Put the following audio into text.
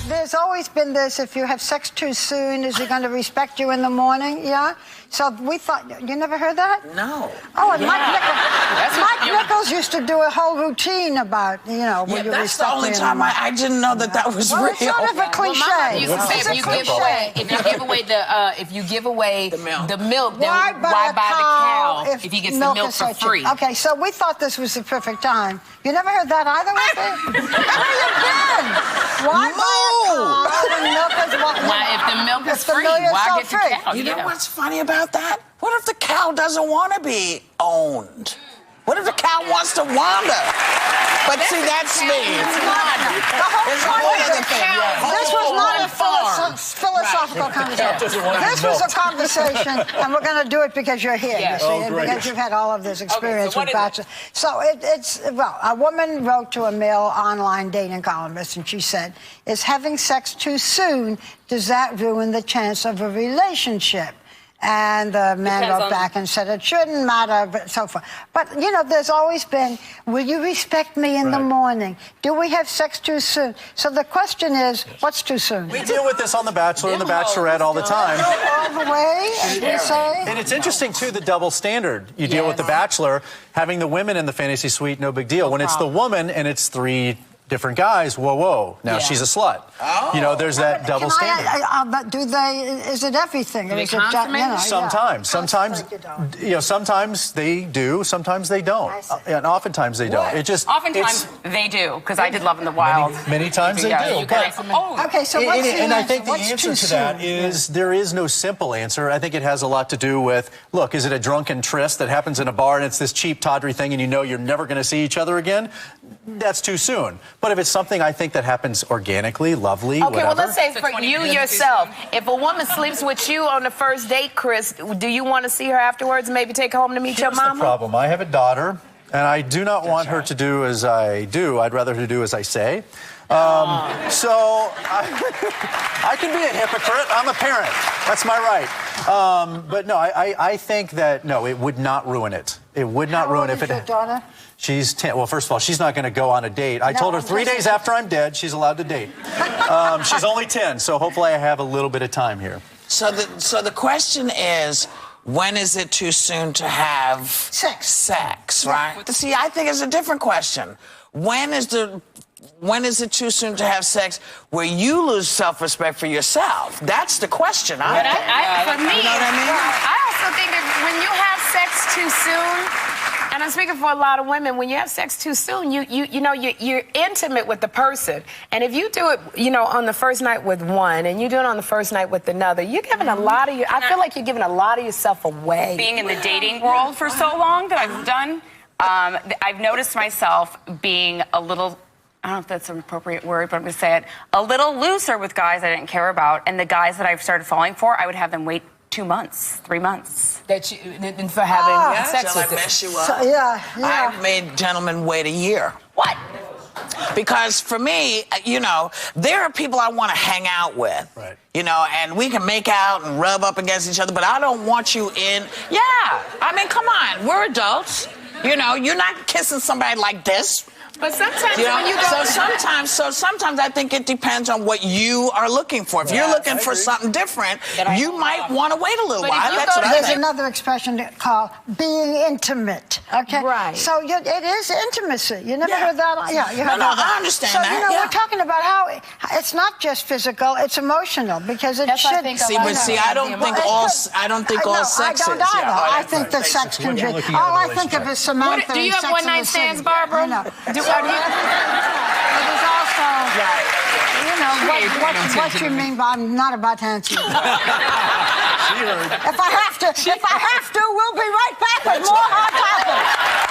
There's always been this, if you have sex too soon, is he going to respect you in the morning? Yeah? So we thought, you never heard that? No. Oh, and Mike Nichols used to do a whole routine about, you know, will you that's the respect only me time I didn't know that that was well, real. it's sort of a cliche. Well, Mama used to say if you give away the milk, then why buy the cow if he gets the milk for free? Okay, so we thought this was the perfect time. You never heard that either, Whoopi? Where you been? Why buy a cow when milk is if the milk is free, why get the cow? You know what's funny about that? What if the cow doesn't want to be owned? What if the cow wants to wander? But see, that's me. This was not a philosophical conversation. This was a conversation, and we're going to do it because you're here, you see, and because you've had all of this experience with Bachelor. So well, a woman wrote to a male online dating columnist, and she said, is having sex too soon, does that ruin the chance of a relationship? And the man wrote back and said it shouldn't matter, but so forth. But, you know, there's always been, will you respect me in the morning? Do we have sex too soon? So the question is, what's too soon? We deal with this on The Bachelor and The Bachelorette all the time. All the way, as we say. And it's interesting, too, the double standard. You deal with The Bachelor, having the women in the fantasy suite, no big deal. When it's the woman and it's 3 different guys, whoa, now she's a slut. Oh. You know, there's that double standard. But do they, is it everything? Do they consummate? Sometimes. Sometimes they do, sometimes they don't. And oftentimes they don't. Oftentimes they do, because I did Love in the Wild. Many times they do. Okay, so what's the answer? And I think the answer to that is there is no simple answer. I think it has a lot to do with, look, is it a drunken tryst that happens in a bar and it's this cheap, tawdry thing and you know you're never going to see each other again? That's too soon. But if it's something I think that happens organically, lovely, okay, whatever. well, let's say for you yourself, if a woman sleeps with you on the first date, Chris, do you want to see her afterwards and maybe take her home to meet your mama? Here's the problem. I have a daughter, and I do not want her to do as I do. I'd rather her do as I say. So I can be a hypocrite. I'm a parent. That's my right. But no, I think that, no, it would not ruin it. It would not ruin it if it... How old is your daughter? She's 10. Well, first of all, she's not going to go on a date. I told her 3 days after I'm dead, she's allowed to date. She's only 10, so hopefully I have a little bit of time here. So the question is, when is it too soon to have sex, right? See, I think it's a different question. When is it too soon to have sex where you lose self-respect for yourself? That's the question. For me, you know what I mean? I also think that when you have sex too soon, and I'm speaking for a lot of women, when you have sex too soon, you're intimate with the person. And if you do it, you know, on the first night with one and you do it on the first night with another, you're giving a lot of I feel like you're giving a lot of yourself away. Being in the dating world for so long that I've done, I've noticed myself being a little, I don't know if that's an appropriate word, but I'm going to say it, a little looser with guys I didn't care about. And the guys that I've started falling for, I would have them wait 2 months, 3 months. For having sex with I mess you up. So, I've made gentlemen wait a year. What? Because for me, you know, there are people I want to hang out with. Right. You know, and we can make out and rub up against each other, but I don't want you in. Yeah. I mean, come on. We're adults. You know, you're not kissing somebody like this. But sometimes You know, when you go... so sometimes I think it depends on what you are looking for. If you're looking for something different, you might want to wait a little while. That's what I think. There's another expression called being intimate. Okay. Right. So it is intimacy. You never heard that? Yeah. You heard that. I understand so, that. So, you know, we're talking about how it's not just physical, it's emotional, because it should... I don't think all sex is. I don't either. I think that sex can be... All I think of is Samantha. Do you have one-night stands, Barbara? I know. It is also, you know, what you mean by I'm not about to answer you. If I have to, we'll be right back with more Hot Topics.